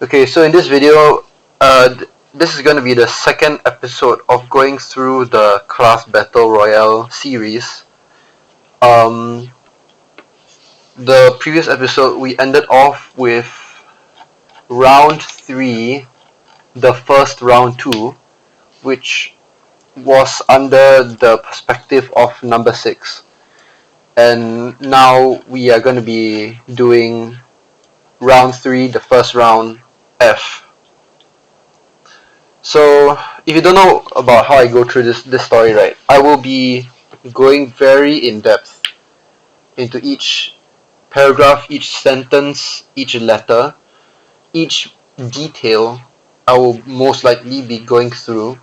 Okay, so in this video, this is going to be the second episode of going through the class battle royale series. Um, the previous episode we ended off with round 3, the first round 2, which was under the perspective of number 6. And now we are going to be doing round 3, the first round F. So, if you don't know about how I go through this story, right, I will be going very in depth into each paragraph, each sentence, each letter, each detail. I will most likely be going through,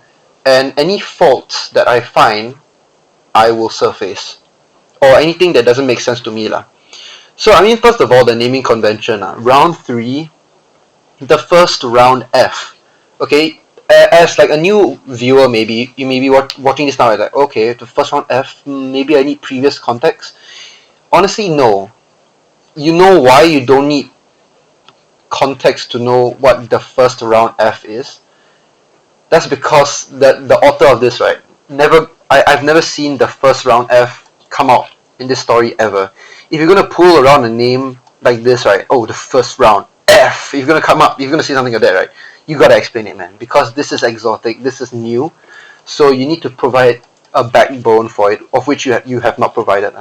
and any faults that I find, I will surface, or anything that doesn't make sense to me, lah. So, I mean, first of all, the naming convention, round 3, the first round F. Okay, as like a new viewer, maybe you may be watching this now and like, okay, the first round F, maybe I need previous context. Honestly, no. You know why you don't need context to know what the first round F is? That's because the author of this, right, I've never seen the first round F come out in this story ever. If you're gonna pull around a name like this, right, oh, the first round F, if you're gonna see something like that, right, you gotta explain it, man, because this is exotic, this is new, so you need to provide a backbone for it, of which you have not provided.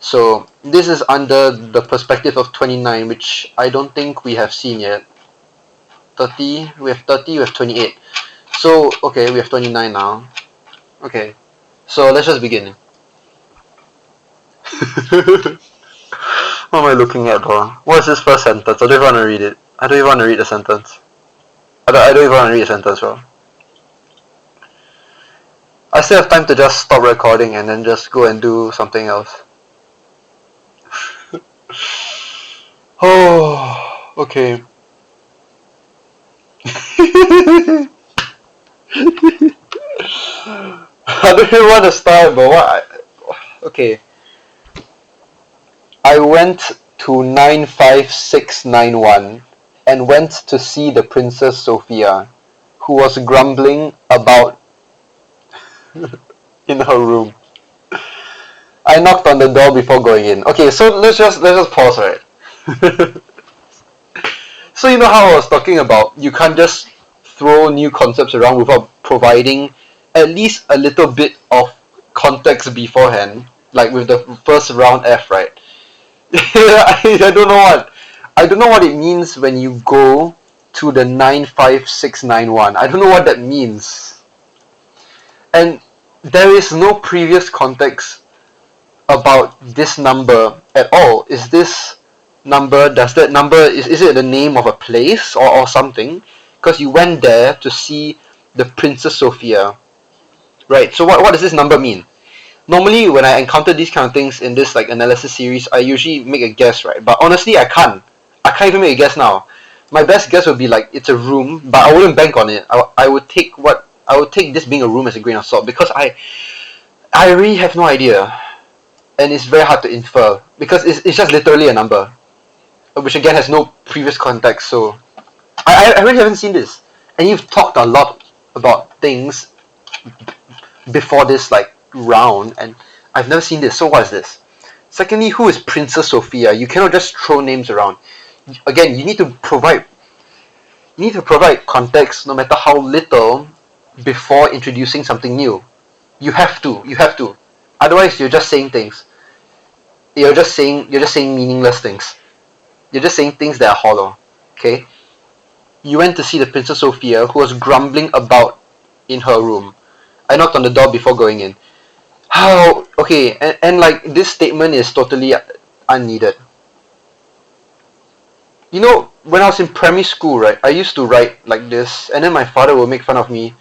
So this is under the perspective of 29, which I don't think we have seen yet. 30, we have 28. So, okay, we have 29 now. Okay, so let's just begin. What am I looking at, bro? What is this first sentence? I don't even want to read it. I don't even want to read the sentence. I don't even want to read the sentence, bro. I still have time to just stop recording and then just go and do something else. Oh, okay. I don't even want to start, but what? Okay. I went to 95691 and went to see the Princess Sophia, who was grumbling about in her room. I knocked on the door before going in. Okay, so let's just pause, right? So you know how I was talking about you can't just throw new concepts around without providing at least a little bit of context beforehand, like with the first round F, right? I don't know what it means when you go to the 95691. I don't know what that means. And there is no previous context about this number at all. Is this number, is it the name of a place or something? Because you went there to see the Princess Sophia. Right, so what does this number mean? Normally when I encounter these kind of things in this like analysis series, I usually make a guess, right? But honestly, I can't even make a guess now. My best guess would be like it's a room, but I wouldn't bank on it. I would take this being a room as a grain of salt, because I really have no idea, and it's very hard to infer because it's just literally a number, which again has no previous context. So I really haven't seen this, and you've talked a lot about things before this like round, and I've never seen this. So what is this? Secondly, who is Princess Sophia? You cannot just throw names around. Again, you need to provide context, no matter how little, before introducing something new. You have to. Otherwise, you're just saying things. You're just saying meaningless things. You're just saying things that are hollow. Okay. You went to see the Princess Sophia, who was grumbling about in her room. I knocked on the door before going in. How? Okay, and like this statement is totally unneeded. You know, when I was in primary school, right, I used to write like this, and then my father would make fun of me.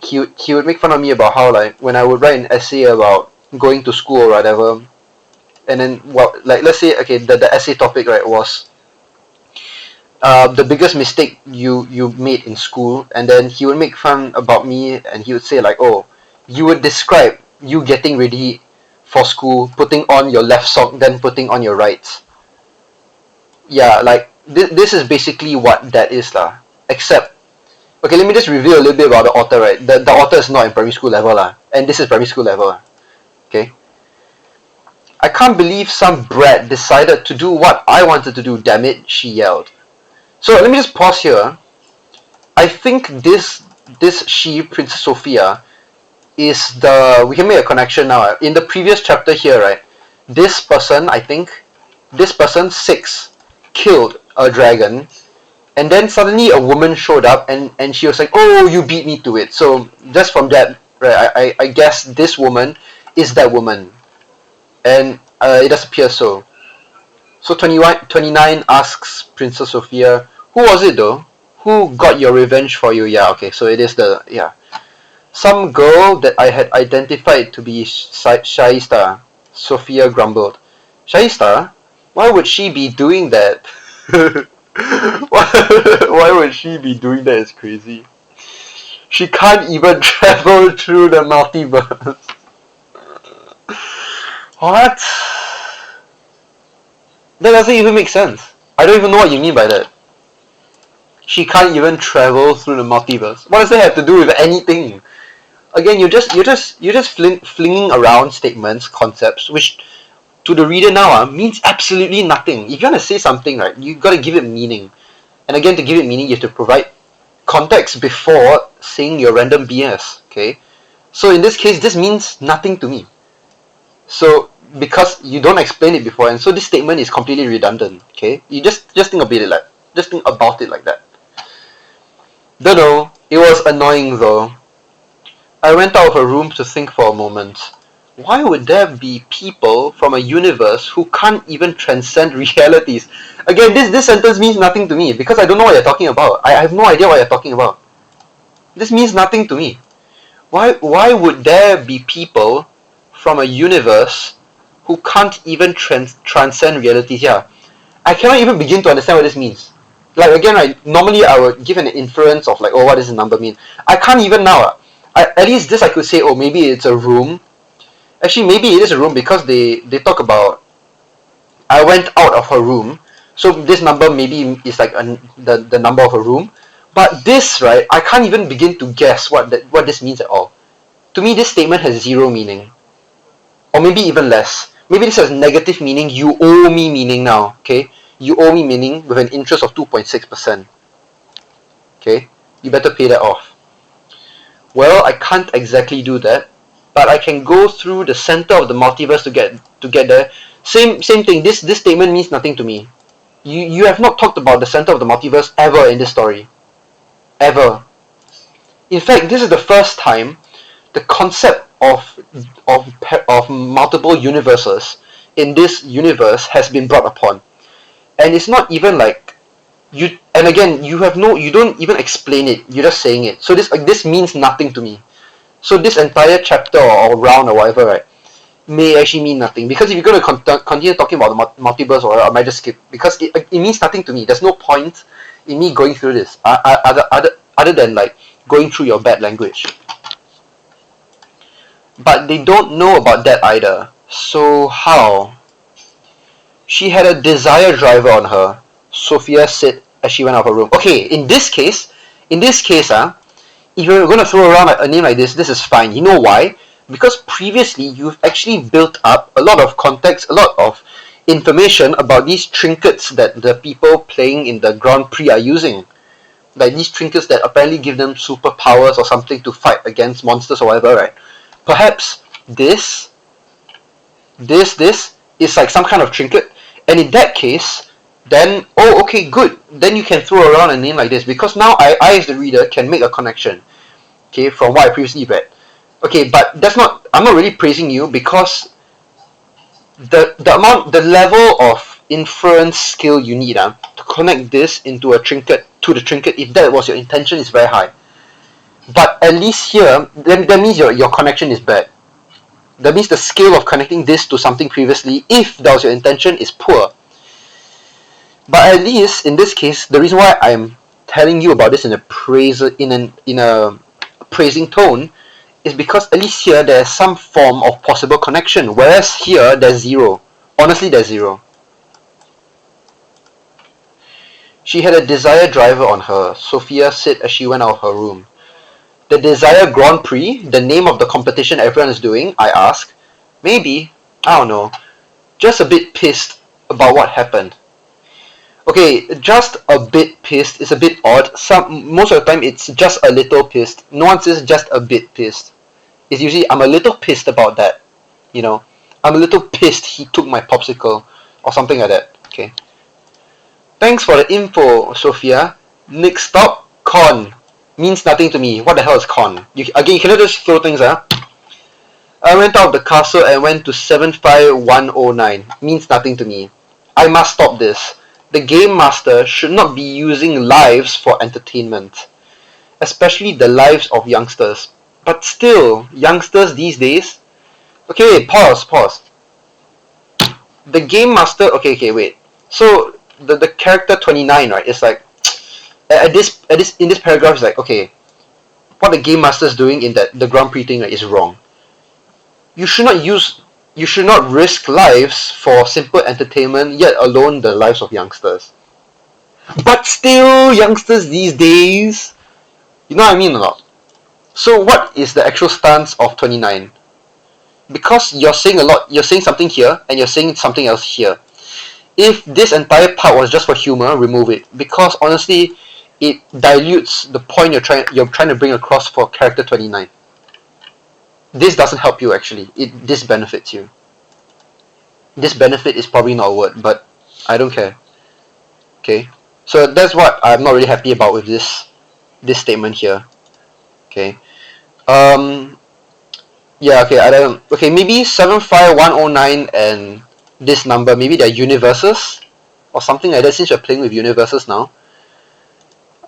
He would make fun of me about how, like, when I would write an essay about going to school or whatever, and then like, let's say, okay, the essay topic, right, was the biggest mistake you made in school, and then he would make fun about me, and he would say like, oh, you would describe you getting ready for school, putting on your left sock, then putting on your right. Yeah, like this is basically what that is lah. Except, okay, let me just reveal a little bit about the author, right? The author is not in primary school level lah, and this is primary school level. Okay. I can't believe some brat decided to do what I wanted to do. Damn it, she yelled. So let me just pause here. I think this she, Princess Sophia, is the, we can make a connection now. In the previous chapter here, right? This person, I think, this person 6 killed a dragon, and then suddenly a woman showed up, and she was like, "Oh, you beat me to it." So just from that, right? I guess this woman is that woman, and it does appear so. So 29 asks Princess Sophia, "Who was it though? Who got your revenge for you?" Yeah, okay, so it is the, yeah. "Some girl that I had identified to be Shaista," Sophia grumbled. "Shaista? Why would she be doing that?" Why would she be doing that? It's crazy. "She can't even travel through the multiverse." What? That doesn't even make sense. I don't even know what you mean by that. She can't even travel through the multiverse. What does that have to do with anything? Again, you're just flinging around statements, concepts, which to the reader now means absolutely nothing. If you want to say something, right, you got to give it meaning. And again, to give it meaning, you have to provide context before saying your random BS. Okay, so in this case, this means nothing to me. So because you don't explain it before, and so this statement is completely redundant. Okay, you just think about it like that. Don't know. It was annoying though. I went out of her room to think for a moment. Why would there be people from a universe who can't even transcend realities? Again, this sentence means nothing to me because I don't know what you're talking about. I have no idea what you're talking about. This means nothing to me. Why would there be people from a universe who can't even transcend realities? Yeah, I cannot even begin to understand what this means. Like again, right? Normally I would give an inference of like, oh, what does the number mean? I can't even now. At least this I could say, oh, maybe it's a room. Actually, maybe it is a room because they talk about I went out of her room. So this number maybe is like the number of a room. But this, right, I can't even begin to guess what this means at all. To me, this statement has zero meaning. Or maybe even less. Maybe this has negative meaning, you owe me meaning now, okay? You owe me meaning with an interest of 2.6%. Okay? You better pay that off. Well, I can't exactly do that, but I can go through the center of the multiverse to get there. Same thing. This statement means nothing to me. You have not talked about the center of the multiverse ever in this story. Ever. In fact, this is the first time the concept of multiple universes in this universe has been brought upon. And it's not even like you, and again, you don't even explain it, you're just saying it. So this means nothing to me. So this entire chapter or round or whatever, right, may actually mean nothing. Because if you're going to continue talking about the multiverse, or I might just skip. Because it means nothing to me. There's no point in me going through this. Other than like going through your bad language. But they don't know about that either. So how? She had a desire driver on her, Sophia said as she went out of her room. Okay, in this case, if you're going to throw around a name like this is fine. You know why? Because previously you've actually built up a lot of context, a lot of information about these trinkets that the people playing in the Grand Prix are using. Like these trinkets that apparently give them superpowers or something to fight against monsters or whatever, right? Perhaps this is like some kind of trinket, and in that case, then oh, okay, good. Then you can throw around a name like this because now I as the reader can make a connection, okay, from what I previously read. Okay, but that's not. I'm not really praising you because the level of inference skill you need to connect this into a trinket to the trinket, if that was your intention, is very high. But at least here, that means your connection is bad. That means the skill of connecting this to something previously, if that was your intention, is poor. But at least in this case, the reason why I'm telling you about this in a praising tone is because at least here there's some form of possible connection, whereas here there's zero. Honestly, there's zero. She had a Desire driver on her, Sophia said as she went out of her room. The Desire Grand Prix, the name of the competition everyone is doing, I asked. Maybe. I don't know. Just a bit pissed about what happened. Okay, just a bit pissed is a bit odd. Most of the time it's just a little pissed. No one says just a bit pissed. It's usually I'm a little pissed about that. You know, I'm a little pissed he took my popsicle or something like that. Okay. Thanks for the info, Sophia. Next stop, con. Means nothing to me. What the hell is con? Again, you cannot just throw things, huh? I went out of the castle and went to 75109. Means nothing to me. I must stop this. The game master should not be using lives for entertainment, especially the lives of youngsters. But still, youngsters these days. Okay, pause. The game master. Okay, wait. So the character 29, right? It's like in this paragraph, it's like, okay, what the game master is doing in that the Grand Prix thing, right, is wrong. You should not risk lives for simple entertainment, yet alone the lives of youngsters. But still, youngsters these days, you know what I mean or not? So what is the actual stance of 29? Because you're saying something here, and you're saying something else here. If this entire part was just for humor, remove it. Because honestly, it dilutes the point you're trying to bring across for character 29. This doesn't help you actually. This benefits you. This benefit is probably not a word, but I don't care. Okay? So that's what I'm not really happy about with this statement here. Okay? Yeah, okay, I don't okay, maybe 75109 and this number, maybe they're universes or something like that since you're playing with universes now.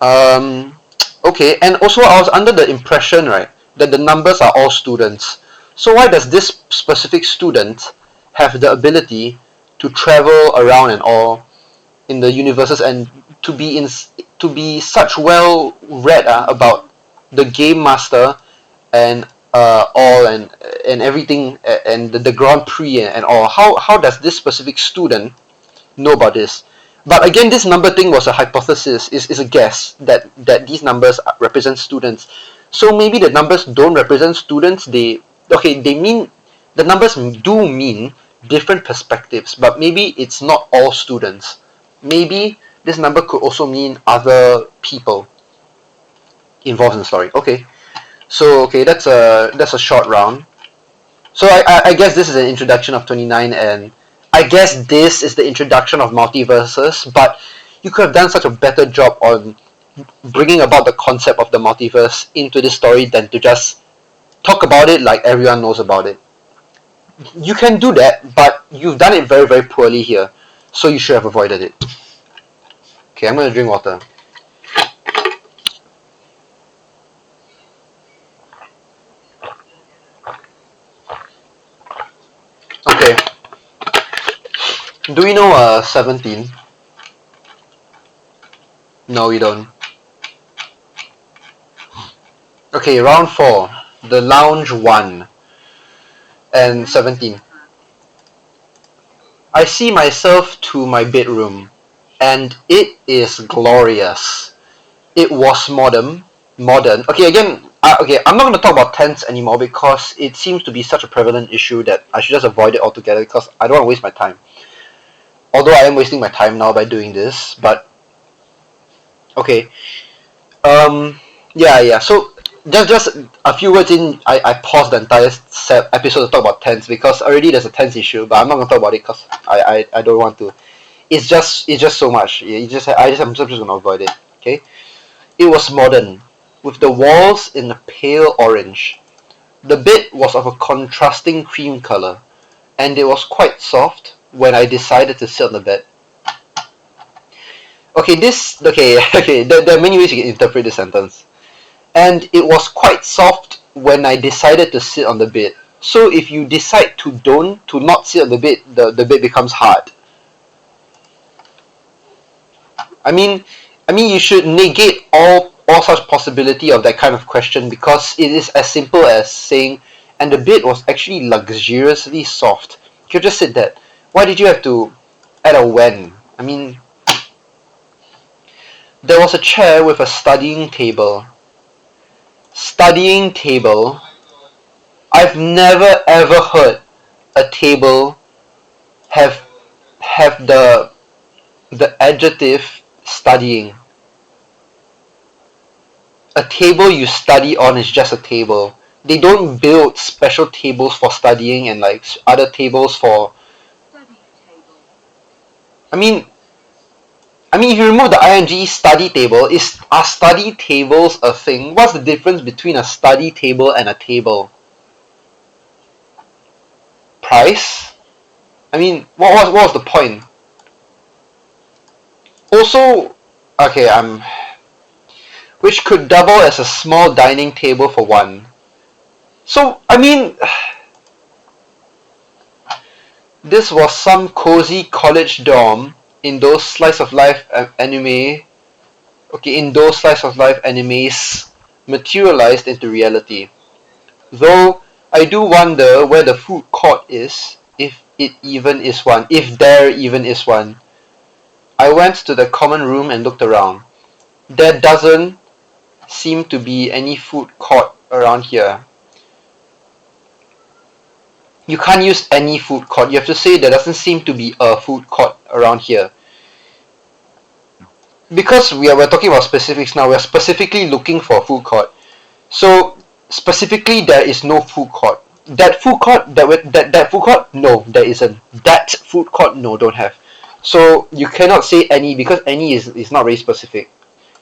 Okay, and also I was under the impression, right, that the numbers are all students. So why does this specific student have the ability to travel around and all in the universes and to be such well read about the game master and all and everything and the Grand Prix and all? How does this specific student know about this? But again, this number thing was a hypothesis, is a guess that these numbers represent students. So maybe the numbers don't represent students. They mean the numbers do mean different perspectives, but maybe it's not all students. Maybe this number could also mean other people involved in the story. Okay, so okay, that's a short round. So I guess this is an introduction of 29, and I guess this is the introduction of multiverses, but you could have done such a better job on bringing about the concept of the multiverse into this story than to just talk about it like everyone knows about it. You can do that, but you've done it very, very poorly here, so you should have avoided it. Okay, I'm gonna drink water. Okay. Do we know 17? No, we don't. Okay, round 4. The lounge 1 and 17. I see myself to my bedroom, and it is glorious. It was modern. Okay, again, okay, I'm not going to talk about tents anymore because it seems to be such a prevalent issue that I should just avoid it altogether because I don't want to waste my time. Although I am wasting my time now by doing this, but okay. Yeah. So just a few words in. I paused the entire episode to talk about tents because already there's a tents issue, but I'm not gonna talk about it because I don't want to. It's just so much. I'm just gonna avoid it. Okay. It was modern, with the walls in a pale orange. The bed was of a contrasting cream color, and it was quite soft when I decided to sit on the bed. Okay. There are many ways you can interpret this sentence. And it was quite soft when I decided to sit on the bed. So if you decide to not sit on the bed, the bed becomes hard. I mean you should negate all such possibility of that kind of question because it is as simple as saying, and the bed was actually luxuriously soft. You could just said that. Why did you have to add a when? I mean, There was a chair with a studying table. Studying table. I've never ever heard a table have the adjective studying. A table you study on is just a table. They don't build special tables for studying and like other tables for. I mean, if you remove the ing study table, are study tables a thing? What's the difference between a study table and a table? Price? I mean, what was the point? Also, okay, which could double as a small dining table for one. So, I mean, this was some cozy college dorm in those slice of life anime. Okay, in those slice of life animes materialized into reality. Though I do wonder where the food court is, if it even is one, if there even is one. I went to the common room and looked around. There doesn't seem to be any food court around here. You can't use any food court. You have to say there doesn't seem to be a food court around here. Because we're talking about specifics now, we're specifically looking for a food court. So specifically there is no food court. That food court, that food court, no, there isn't. That food court, no, don't have. So you cannot say any because any is not very specific.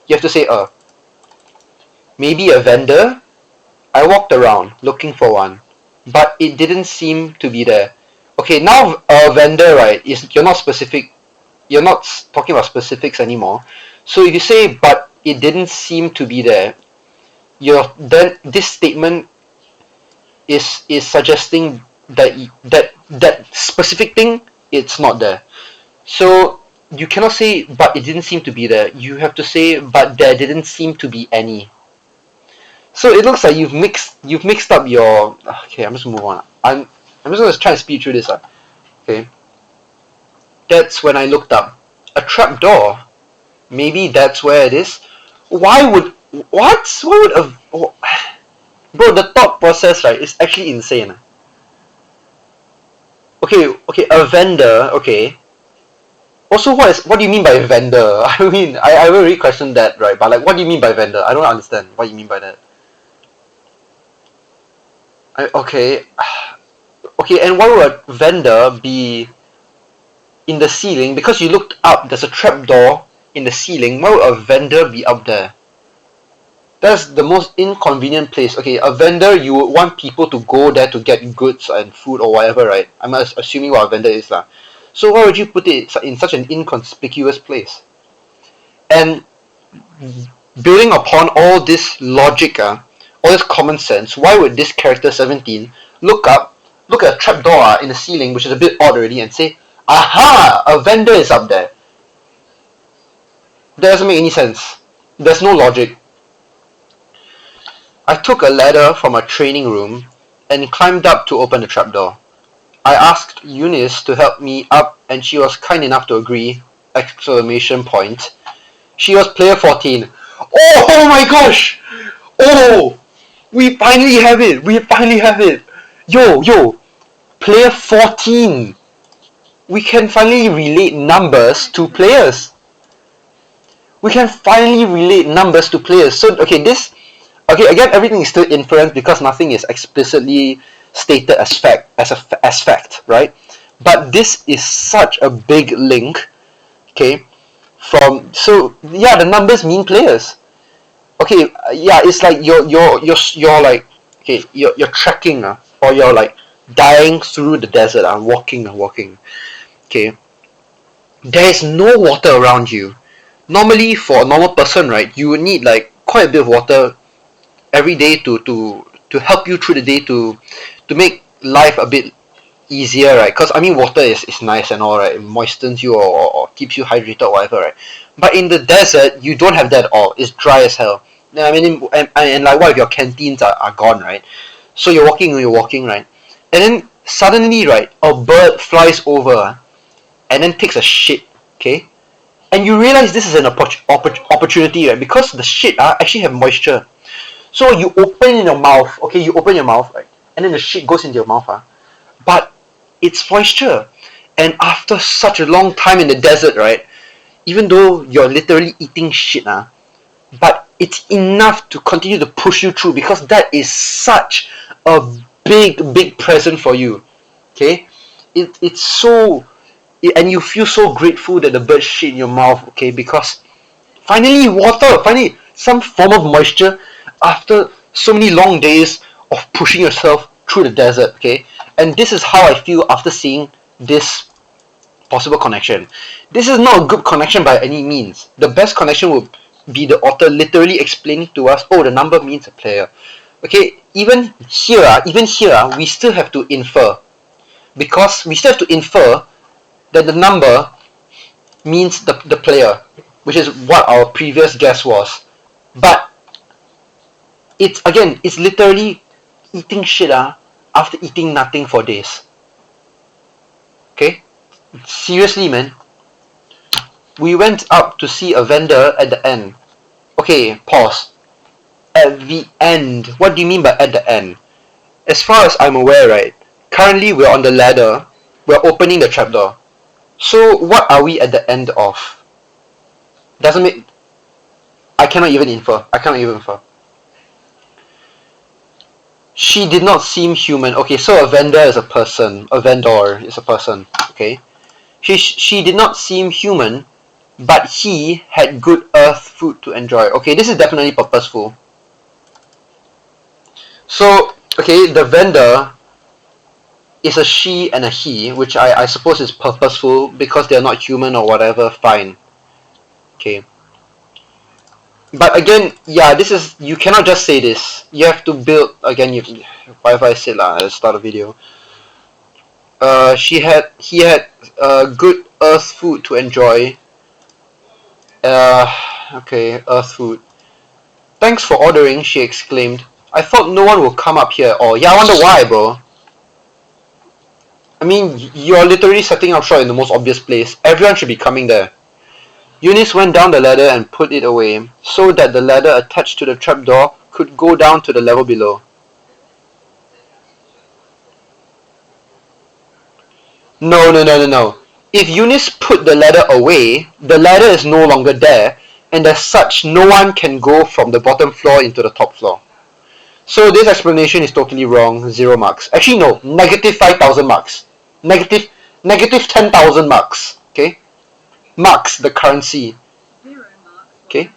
You have to say a. Maybe a vendor. I walked around looking for one, but it didn't seem to be there. Okay, now a vendor, right, is you're not specific. You're not talking about specifics anymore. So if you say but it didn't seem to be there, then this statement is suggesting that specific thing it's not there. So you cannot say but it didn't seem to be there. You have to say but there didn't seem to be any. So it looks like you've mixed up your. Okay, I'm just gonna move on. I'm just gonna try and speed through this. Okay. That's when I looked up. A trap door. Maybe that's where it is. Why would what? Why would a bro? The thought process, right, is actually insane. Okay, a vendor. Okay. Also, what do you mean by vendor? I mean, I will really question that, right? But like, what do you mean by vendor? I don't understand what you mean by that. Okay, okay, and why would a vendor be in the ceiling? Because you looked up, there's a trap door in the ceiling. Why would a vendor be up there? That's the most inconvenient place. Okay, a vendor, you would want people to go there to get goods and food or whatever, right? I'm assuming what a vendor is lah. So why would you put it in such an inconspicuous place? And building upon all this logic, all this common sense, why would this character 17 look at a trapdoor in the ceiling, which is a bit odd already, and say, aha, a vendor is up there? That doesn't make any sense. There's no logic. I took a ladder from a training room and climbed up to open the trapdoor. I asked Eunice to help me up and she was kind enough to agree! Exclamation point. She was player 14. Oh my gosh! Oh! We finally have it! We finally have it! Yo! Player 14! We can finally relate numbers to players! We can finally relate numbers to players. So, okay, again, everything is still inference because nothing is explicitly stated as fact, right? But this is such a big link, okay? The numbers mean players. Okay, yeah, it's like you're like, okay, you're trekking, or you're like dying through the desert, walking. Okay, there is no water around you. Normally, for a normal person, right, you would need like quite a bit of water every day to help you through the day to make life a bit easier, right? Because I mean, water is nice and all, right? It moistens you or keeps you hydrated or whatever, right? But in the desert, you don't have that at all. It's dry as hell. I mean, and like, what if your canteens are gone, right? So you're walking, right? And then suddenly, right, a bird flies over and then takes a shit, okay? and you realize this is an opportunity, right? Because the shit actually have moisture. So you open in your mouth, okay, you open your mouth, right? And then the shit goes into your mouth, but it's moisture. And after such a long time in the desert, right? Even though you're literally eating shit, but it's enough to continue to push you through because that is such a big present for you. Okay? It's so and you feel so grateful that the bird shit in your mouth, okay, because finally water, finally some form of moisture after so many long days of pushing yourself through the desert, okay? And this is how I feel after seeing this possible connection. This is not a good connection by any means. The best connection would be the author literally explaining to us, oh, the number means a player. Okay, even here, we still have to infer. Because we still have to infer that the number means the player, which is what our previous guess was. But it's literally eating shit after eating nothing for days. Okay? Seriously, man. We went up to see a vendor at the end. Okay, pause. At the end. What do you mean by at the end? As far as I'm aware, right, currently we're on the ladder. We're opening the trapdoor. So what are we at the end of? Doesn't make... I cannot even infer. She did not seem human. Okay, so a vendor is a person. A vendor is a person. Okay? She did not seem human, but he had good earth food to enjoy. Okay, this is definitely purposeful. So, okay, the vendor is a she and a he, which I suppose is purposeful because they're not human or whatever, fine. Okay. But again, yeah, this is, you cannot just say this. You have to build, again, whatever I said at the start of the video. He had good earth food to enjoy. Okay, earth food. Thanks for ordering, she exclaimed. I thought no one would come up here. Oh, yeah, I wonder why, bro. I mean, you're literally setting up shop in the most obvious place. Everyone should be coming there. Eunice went down the ladder and put it away, so that the ladder attached to the trapdoor could go down to the level below. No. If Eunice put the ladder away, the ladder is no longer there, and as such, no one can go from the bottom floor into the top floor. So this explanation is totally wrong, 0 marks. Actually no, negative 5,000 marks. Negative 10,000 marks, okay? Marks, the currency. Okay?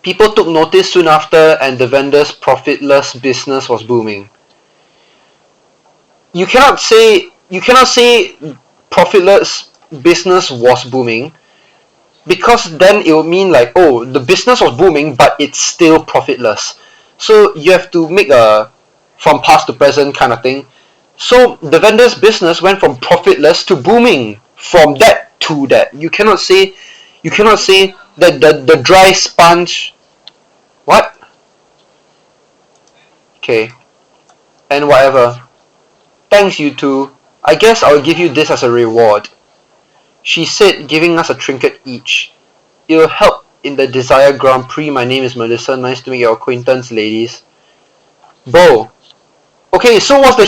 People took notice soon after and the vendor's profitless business was booming. You cannot say profitless business was booming because then it would mean like, oh, the business was booming but it's still profitless. So you have to make a from past to present kind of thing. So the vendor's business went from profitless to booming, from that to that. You cannot say that the dry sponge. What? Okay. And whatever. Thanks, you two. I guess I'll give you this as a reward. She said, giving us a trinket each. It'll help in the Desire Grand Prix. My name is Melissa. Nice to meet your acquaintance, ladies. Bo. Okay, so was the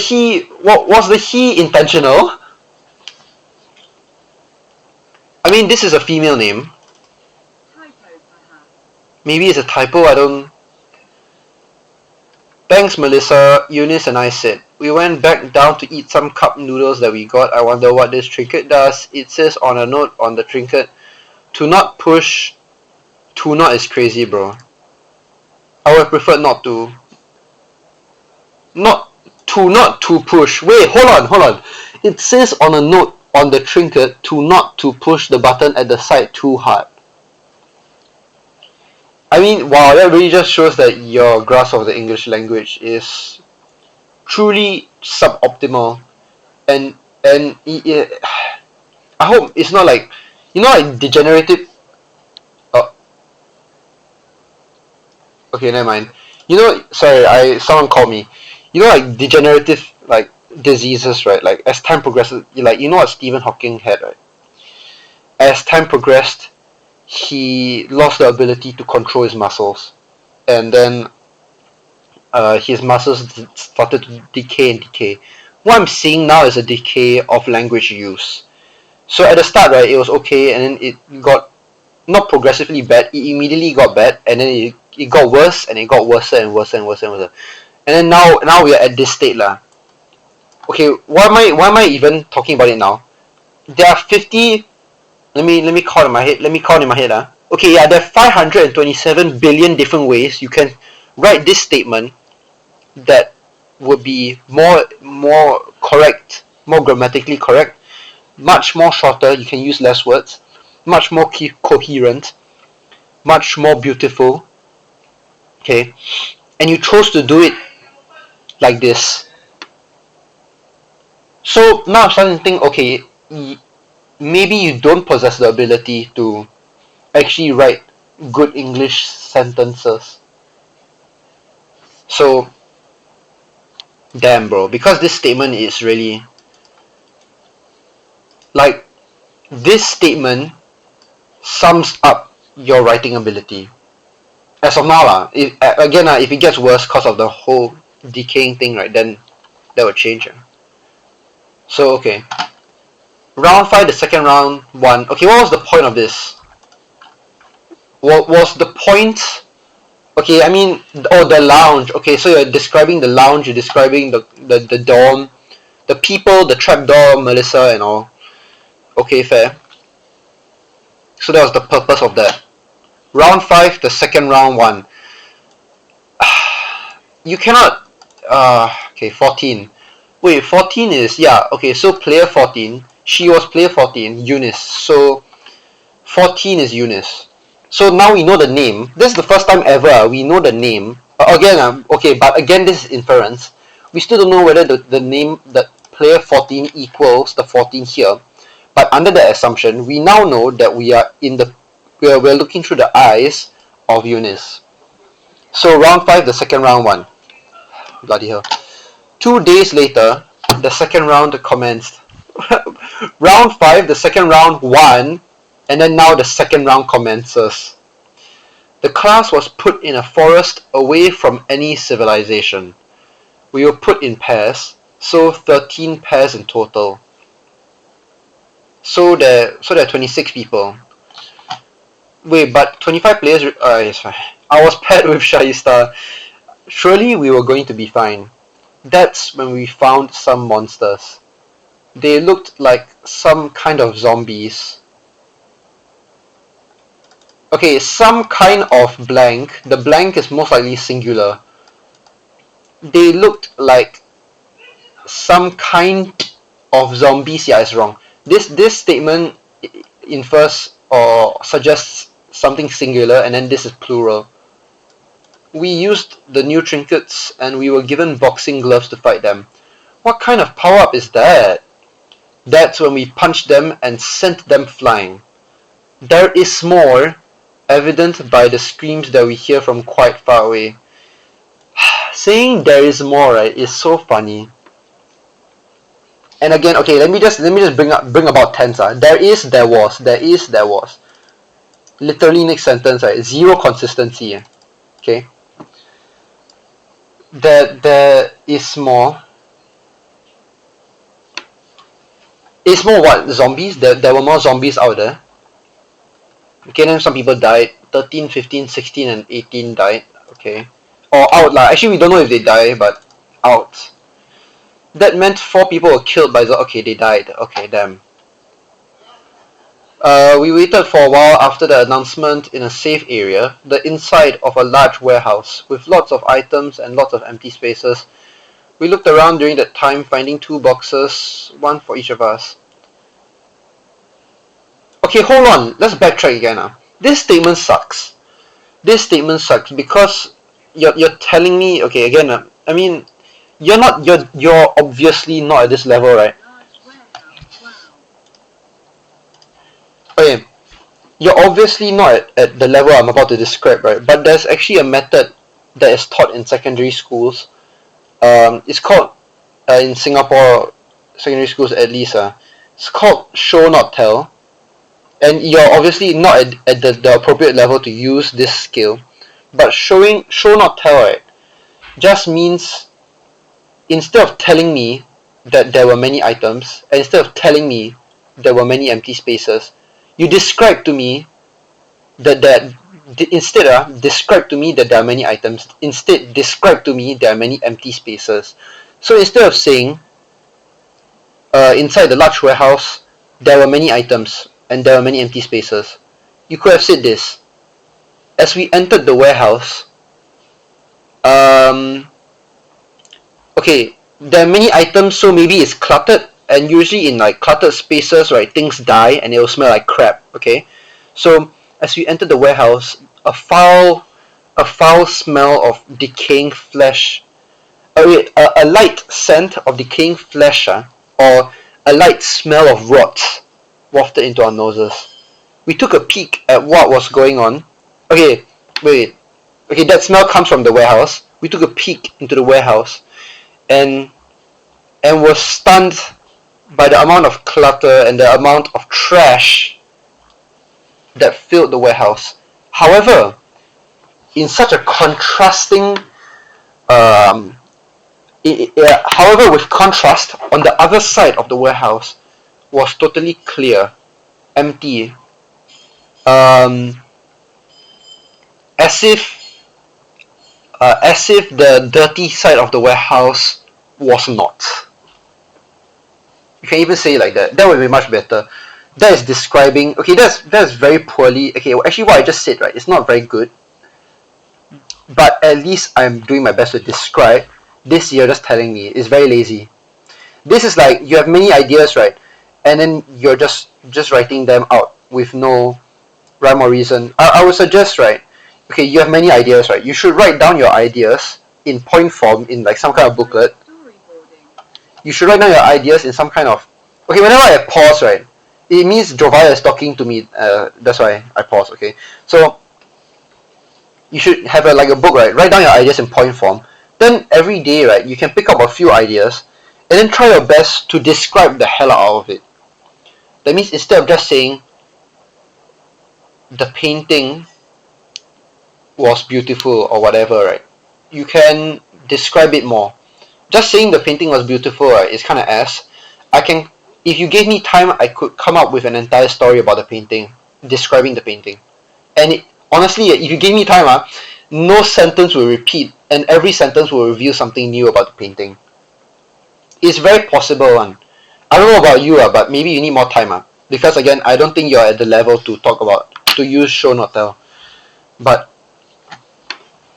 he intentional? I mean, this is a female name. Maybe it's a typo, I don't... Thanks, Melissa, Eunice and I said. We went back down to eat some cup noodles that we got. I wonder what this trinket does. It says on a note on the trinket, to not push... To not is crazy, bro. I would prefer not to. Not to push. Wait, hold on. It says on a note on the trinket to not to push the button at the side too hard. I mean, wow, that really just shows that your grasp of the English language is truly suboptimal, and I hope it's not like, you know, like degenerative. Oh, okay, never mind. You know, sorry, someone called me. You know, like degenerative like diseases, right? Like as time progresses, like you know what Stephen Hawking had, right? as time progressed, he lost the ability to control his muscles, and then his muscles started to decay and decay. What I'm seeing now is a decay of language use. So at the start, right, it was okay, and then it got not progressively bad. It immediately got bad, and then it got worse, and it got worse and worse and worse and worse. And then now we are at this state lah. Okay, why am I even talking about it now? There are 50. Let me count in my head. Let me count in my head. Okay, yeah, there are 527 billion different ways you can write this statement that would be more correct, more grammatically correct, much more shorter. You can use less words, much more coherent, much more beautiful. Okay, and you chose to do it like this. So now I'm starting to think, okay, maybe you don't possess the ability to actually write good English sentences. So, damn, bro, because this statement is really like this statement sums up your writing ability. As of now, if it gets worse because of the whole decaying thing, right, then that would change. So, okay. Round 5, the second round, 1. Okay, what was the point of this? What was the point? Okay, I mean, the lounge. Okay, so you're describing the lounge, you're describing the dorm, the people, the trapdoor, Melissa, and all. Okay, fair. So that was the purpose of that. Round 5, the second round, 1. You cannot. Okay, 14. Wait, 14 is. Yeah, okay, so player 14. She was player 14, Eunice. So 14 is Eunice. So now we know the name. This is the first time ever we know the name. Okay, but again, this is inference. We still don't know whether the name that player 14 equals the 14 here. But under that assumption, we now know that we're looking through the eyes of Eunice. So round 5, the second round, 1. Bloody hell. 2 days later, the second round commenced. Round 5, the second round, 1. And then now the second round commences. The class was put in a forest away from any civilization. We were put in pairs, so 13 pairs in total. So there are 26 people. Wait, but 25 players. It's fine. I was paired with Shaista. Surely we were going to be fine. That's when we found some monsters. They looked like some kind of zombies. Okay, some kind of blank. The blank is most likely singular. They looked like some kind of zombies. Yeah, it's wrong. This statement infers or suggests something singular, and then this is plural. We used the new trinkets, and we were given boxing gloves to fight them. What kind of power-up is that? That's when we punched them and sent them flying. There is more, evident by the screams that we hear from quite far away. Saying there is more, right, is so funny. And again, okay, let me just bring about tense. There was. Literally next sentence, right? Zero consistency. Okay. There is more. Is more what? Zombies? There were more zombies out there. Okay, then some people died. 13, 15, 16, and 18 died. Okay. Or out lah. Actually, we don't know if they died, but out. That meant 4 people were killed by the. Okay, they died. Okay, damn. We waited for a while after the announcement in a safe area, the inside of a large warehouse, with lots of items and lots of empty spaces. We looked around during that time, finding 2 boxes, 1 for each of us. Okay, hold on. Let's backtrack again. This statement sucks. This statement sucks because you're telling me. Okay, again. I mean, you're obviously not at this level, right? Okay, you're obviously not at the level I'm about to describe, right? But there's actually a method that is taught in secondary schools. It's called in Singapore secondary schools at least. It's called show not tell. and you're obviously not at the appropriate level to use this skill. But show not tell, right, just means instead of telling me that there were many items, and instead of telling me there were many empty spaces, you describe to me that instead describe to me that there are many items. Instead, describe to me there are many empty spaces. So instead of saying inside the large warehouse there were many items and there were many empty spaces, you could have said this: as we entered the warehouse, um, okay, there are many items, so maybe it's cluttered, and usually in like cluttered spaces, right, things die and it will smell like crap. Okay, so as we entered the warehouse, a foul smell of decaying flesh. A light scent of decaying flesh, or a light smell of rot wafted into our noses. We took a peek at what was going on. Okay, wait. Okay, that smell comes from the warehouse. We took a peek into the warehouse, and was stunned by the amount of clutter and the amount of trash that filled the warehouse. However, in such a contrasting, um, however, with contrast, on the other side of the warehouse was totally clear, empty, um, as if the dirty side of the warehouse was not. You can even say it like that. That would be much better. That is describing. Okay, that's very poorly. Okay, well, actually, what I just said, right, it's not very good. But at least I'm doing my best to describe. This you're just telling me is very lazy. This is like you have many ideas, right, and then you're just writing them out with no rhyme or reason. I would suggest, right, okay, you have many ideas, right, you should write down your ideas in point form in like some kind of booklet. You should write down your ideas in some kind of, okay, whenever I pause, right, it means Jovaya is talking to me, that's why I pause. Okay, so you should have like a book, right, write down your ideas in point form. Then every day, right, you can pick up a few ideas and then try your best to describe the hell out of it. That means instead of just saying the painting was beautiful or whatever, right, you can describe it more. Just saying the painting was beautiful, right, is kind of ass. I can, if you gave me time, I could come up with an entire story about the painting, describing the painting. And honestly, if you gave me time, no sentence will repeat, and every sentence will reveal something new about the painting. It's very possible one. I don't know about you, but maybe you need more time, because again, I don't think you're at the level to talk about, to use show not tell. But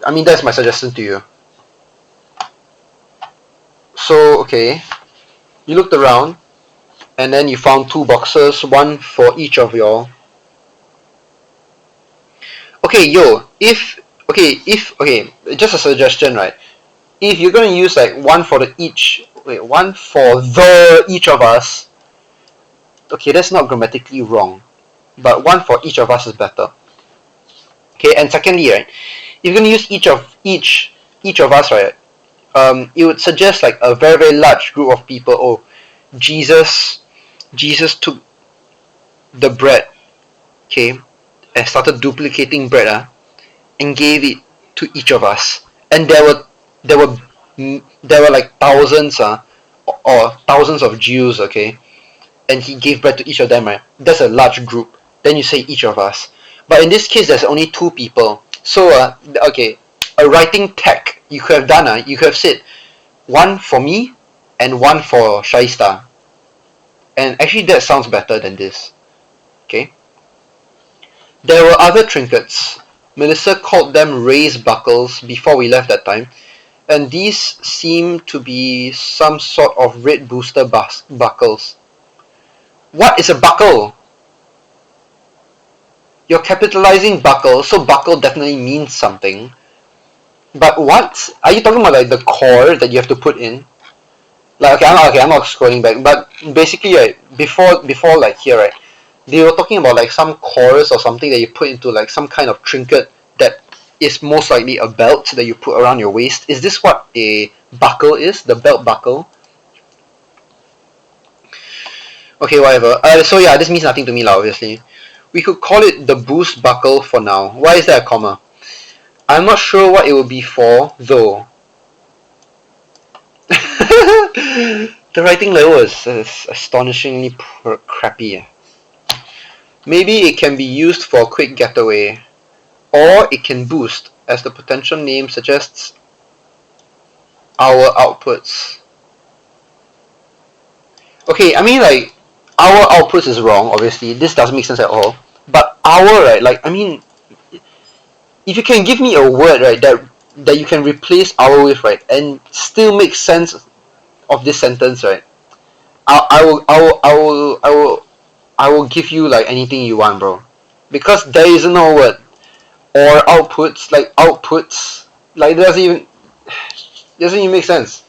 I mean, that's my suggestion to you. So okay, you looked around, and then you found two boxes, one for each of y'all. Okay, just a suggestion, right? If you're gonna use like one for the each, one for the each of us, okay, that's not grammatically wrong, but one for each of us is better. Okay, and secondly, right, if you're gonna use each of us, right, it would suggest like a very very large group of people. Oh, Jesus took the bread, okay, and started duplicating bread, and gave it to each of us. And there were there were like thousands, or thousands of Jews, okay, and he gave bread to each of them, right? That's a large group. Then you say each of us. But in this case, there's only two people. So okay, a writing tag you could have done, you could have said one for me and one for Shaista. And actually, that sounds better than this. Okay. There were other trinkets. Melissa called them raised buckles before we left that time, and these seem to be some sort of red booster buckles. What is a buckle? You're capitalizing buckle, so buckle definitely means something. But what? Are you talking about like the core that you have to put in? Like I'm not scrolling back, but basically, right, before like here, right, they were talking about like some chorus or something that you put into like some kind of trinket that is most likely a belt that you put around your waist. Is this what a buckle is? The belt buckle? Okay, whatever. So yeah, this means nothing to me, lah, obviously. We could call it the boost buckle for now. Why is there a comma? I'm not sure what it will be for, though. The writing level is astonishingly crappy. Maybe it can be used for a quick getaway, or it can boost, as the potential name suggests, our outputs. Okay, I mean like our outputs is wrong. Obviously, this doesn't make sense at all. But our right, like I mean, if you can give me a word right that you can replace our with right and still make sense of this sentence right, I will give you like anything you want, bro. Because there is no word or outputs like doesn't even make sense.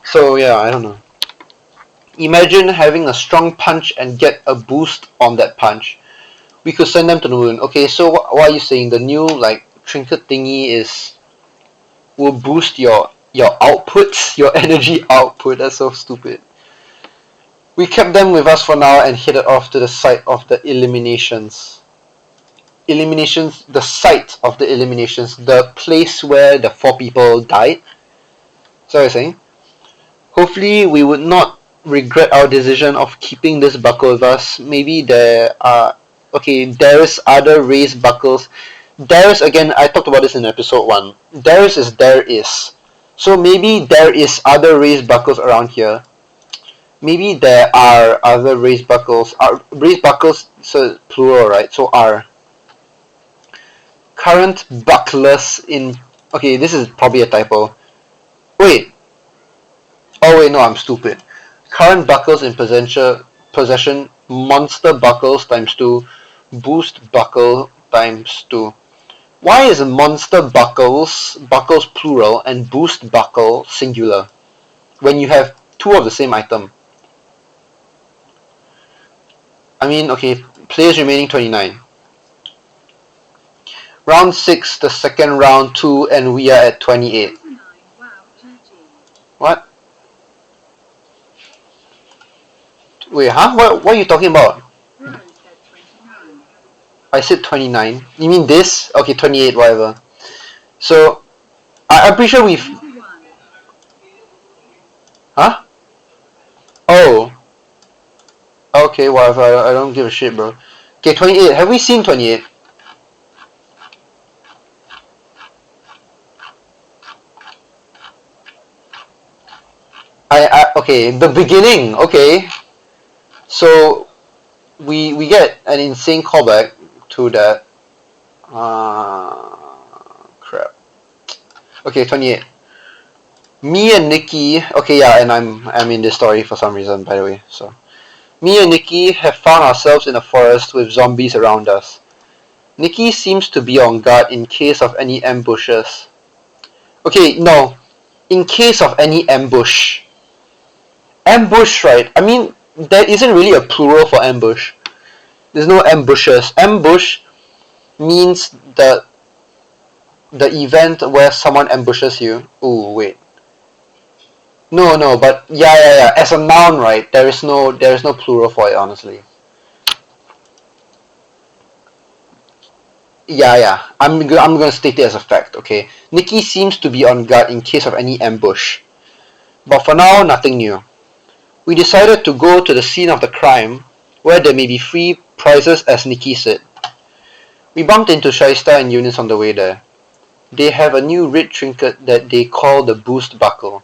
So yeah, I don't know. Imagine having a strong punch and get a boost on that punch. We could send them to the moon. Okay, so what are you saying? The new like trinket thingy is will boost your outputs, your energy output. That's so stupid. We kept them with us for now and headed off to the site of the eliminations. Eliminations, the site of the eliminations, the place where the 4 people died. So you're saying? Hopefully, we would not regret our decision of keeping this buckle with us. Maybe there are. Okay, there's other raised buckles. There's, again, I talked about this in episode 1. There is. So maybe there is other raised buckles around here. Maybe there are other raised buckles. Raised buckles, so plural, right? So are. Current bucklers in. Okay, this is probably a typo. Wait, oh wait, no, I'm stupid. Current buckles in possession, monster buckles times 2, boost buckle times 2. Why is monster buckles plural, and boost buckle singular when you have 2 of the same item? I mean, okay, players remaining 29. Round 6, the second round 2, and we are at 28. What? Wait, huh? What are you talking about? I said 29. You mean this? Okay, 28, whatever. So, I'm pretty sure we've... Huh? Oh. Okay, whatever. I don't give a shit, bro. Okay, 28. Have we seen 28? Okay, the beginning. Okay. So, we get an insane callback to that. Crap. Okay, 28. Me and Nikki. Okay, yeah, and I'm in this story for some reason, by the way. So, me and Nikki have found ourselves in a forest with zombies around us. Nikki seems to be on guard in case of any ambushes. Okay, no. In case of any ambush. Ambush, right? I mean, there isn't really a plural for ambush. There's no ambushes. Ambush means the event where someone ambushes you. Ooh, wait. No, but yeah. As a noun, right? There is no plural for it, honestly. Yeah. I'm gonna state it as a fact. Okay. Nikki seems to be on guard in case of any ambush, but for now, nothing new. We decided to go to the scene of the crime, where there may be free prizes, as Nikki said. We bumped into Shaista and Eunice on the way there. They have a new red trinket that they call the Boost Buckle.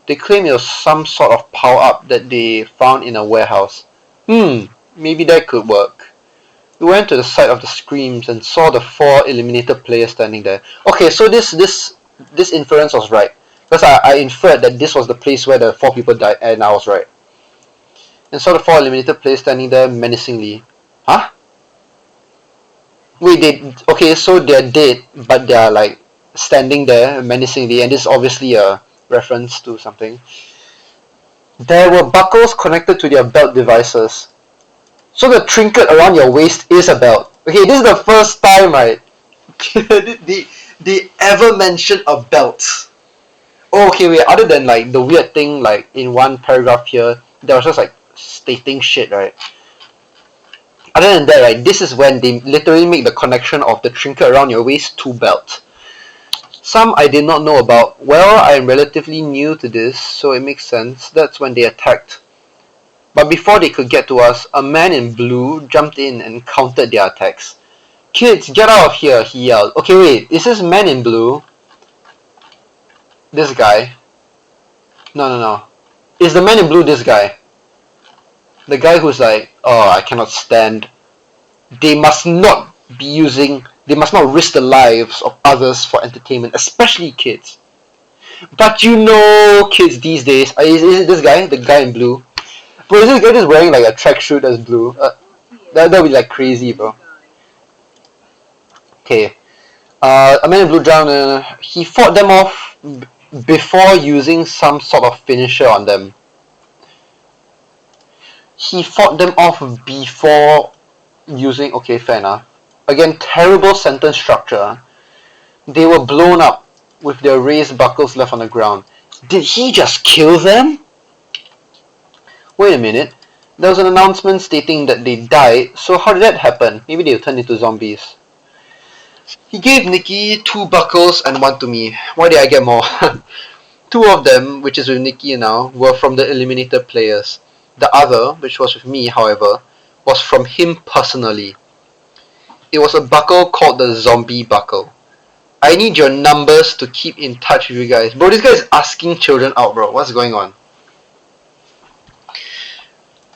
They claim it was some sort of power-up that they found in a warehouse. Maybe that could work. We went to the site of the screams and saw the 4 eliminated players standing there. Okay, so this inference was right. Because I inferred that this was the place where the 4 people died, and I was right. And saw the 4 eliminated players standing there menacingly. Huh? Wait, okay, so they're dead, but they're like standing there menacingly, and this is obviously a reference to something. There were buckles connected to their belt devices. So the trinket around your waist is a belt. Okay, this is the first time, right? they ever mention a belt. Oh, okay, wait, other than like the weird thing, like in one paragraph here, there was just like stating shit, right? Other than that, right, this is when they literally make the connection of the trinket around your waist to belt. Some I did not know about. Well, I am relatively new to this, so it makes sense. That's when they attacked. But before they could get to us, a man in blue jumped in and countered their attacks. Kids, get out of here, he yelled. Okay, wait, is this man in blue? This guy? No, no, no. Is the man in blue this guy? The guy who's like, oh, I cannot stand. They must not be using, they must not risk the lives of others for entertainment, especially kids. But you know kids these days. Is it this guy? The guy in blue? Bro, is this guy just wearing like a tracksuit that's blue? That'd be like crazy, bro. Okay. A man in blue drowned. He fought them off before using some sort of finisher on them. He fought them off before using. Okay, fair enough. Again, terrible sentence structure. They were blown up with their raised buckles left on the ground. Did he just kill them? Wait a minute. There was an announcement stating that they died, so how did that happen? Maybe they turned into zombies. He gave Nikki 2 buckles and 1 to me. Why did I get more? 2 of them, which is with Nikki now, were from the eliminated players. The other, which was with me, however, was from him personally. It was a buckle called the Zombie Buckle. I need your numbers to keep in touch with you guys. Bro, this guy is asking children out, bro. What's going on?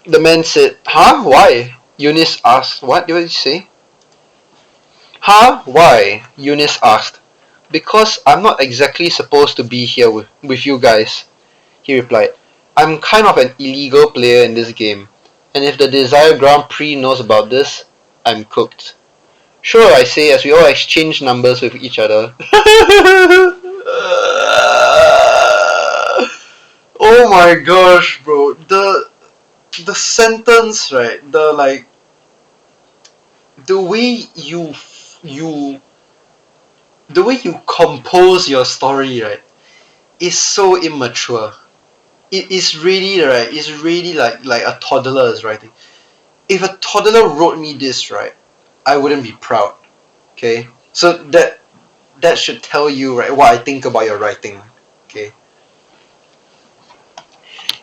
The man said, huh? Why? Eunice asked. What did you say? Huh? Why? Eunice asked. Because I'm not exactly supposed to be here with you guys, he replied. I'm kind of an illegal player in this game, and if the Desire Grand Prix knows about this, I'm cooked. Sure, I say as we all exchange numbers with each other. Oh my gosh, bro. The sentence, right? The way you the way you compose your story, right, is so immature. It is really right. It's really like a toddler is writing. If a toddler wrote me this, right, I wouldn't be proud. Okay, so that should tell you, right, what I think about your writing. Okay.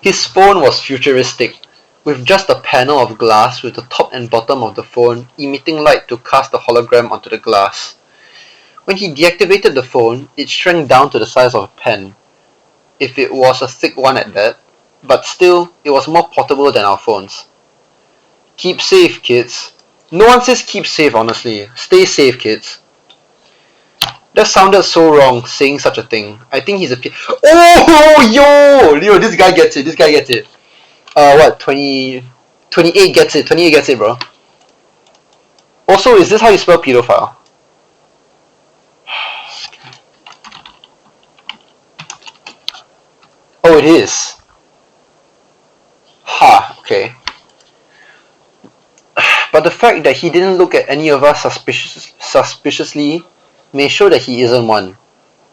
His phone was futuristic, with just a panel of glass with the top and bottom of the phone emitting light to cast a hologram onto the glass. When he deactivated the phone, it shrank down to the size of a pen, if it was a thick one at that, but still, it was more portable than our phones. Keep safe, kids. No one says keep safe, honestly. Stay safe, kids. That sounded so wrong, saying such a thing. I think he's a Oh, yo! This guy gets it. This guy gets it. What? 28 gets it. 28 gets it, bro. Also, is this how you spell pedophile? Oh, it is. Ha, okay. But the fact that he didn't look at any of us suspiciously may show that he isn't one.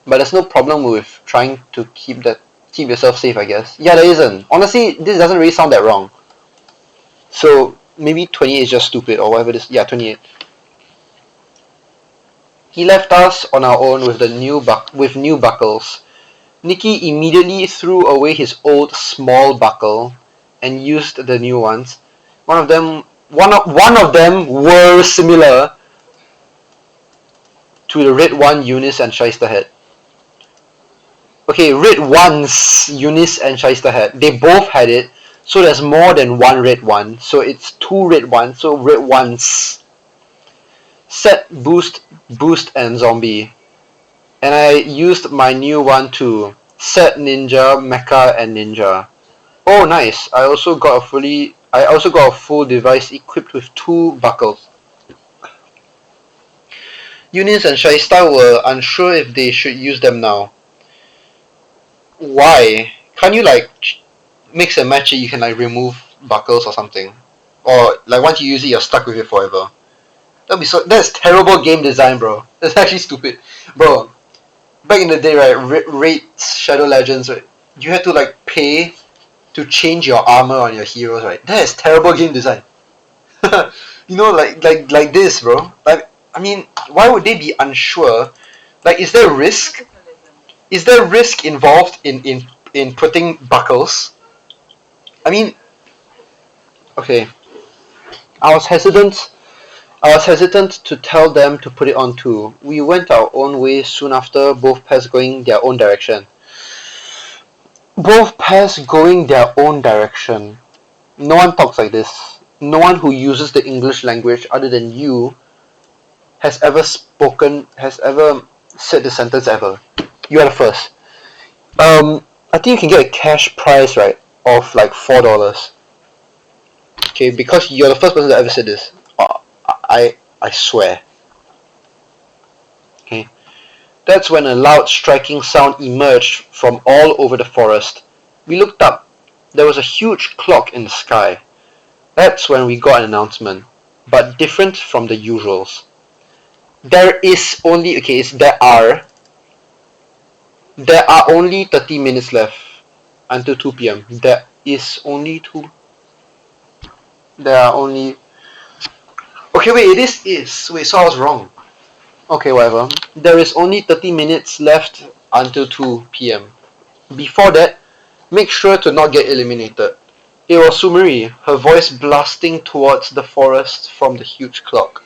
But there's no problem with trying to keep yourself safe, I guess. Yeah, there isn't. Honestly, this doesn't really sound that wrong. So maybe 28 is just stupid or whatever this. Yeah, 28. He left us on our own with new buckles. Nikki immediately threw away his old small buckle and used the new ones. One of them were similar to the red one Eunice and Shaista had. Okay, red ones Eunice and Shaista had. They both had it, so there's more than one red one. So it's 2 red ones, so red ones. Set, boost, and zombie. And I used my new one too. Set, ninja, mecha, and ninja. Oh, nice! I also got a full device equipped with 2 buckles. Eunice and Shaista were unsure if they should use them now. Why? Can't you mix and match it? You can remove buckles or something, or once you use it, you're stuck with it forever. That's terrible game design, bro. That's actually stupid, bro. Back in the day, right? Raids, Shadow Legends, right? You had to pay to change your armor on your heroes, right? That is terrible game design. like this, bro. Like, I mean, why would they be unsure? Like, is there risk? Is there risk involved in putting buckles? I mean, okay. I was hesitant. I was hesitant to tell them to put it on too. We went our own way soon after, both pairs going their own direction. Both pairs going their own direction. No one talks like this. No one who uses the English language other than you has ever said the sentence ever. You are the first. I think you can get a cash prize, right, of like $4. Okay, because you're the first person that ever said this. I swear. Okay. That's when a loud striking sound emerged from all over the forest. We looked up. There was a huge clock in the sky. That's when we got an announcement, but different from the usuals. There is only okay. There are only 30 minutes left until 2 p.m. There is only two. There are only. Okay, wait. It is. Wait, so I was wrong. Okay, whatever. There is only 30 minutes left until 2 p.m. Before that, make sure to not get eliminated. It was Sumeri, her voice blasting towards the forest from the huge clock.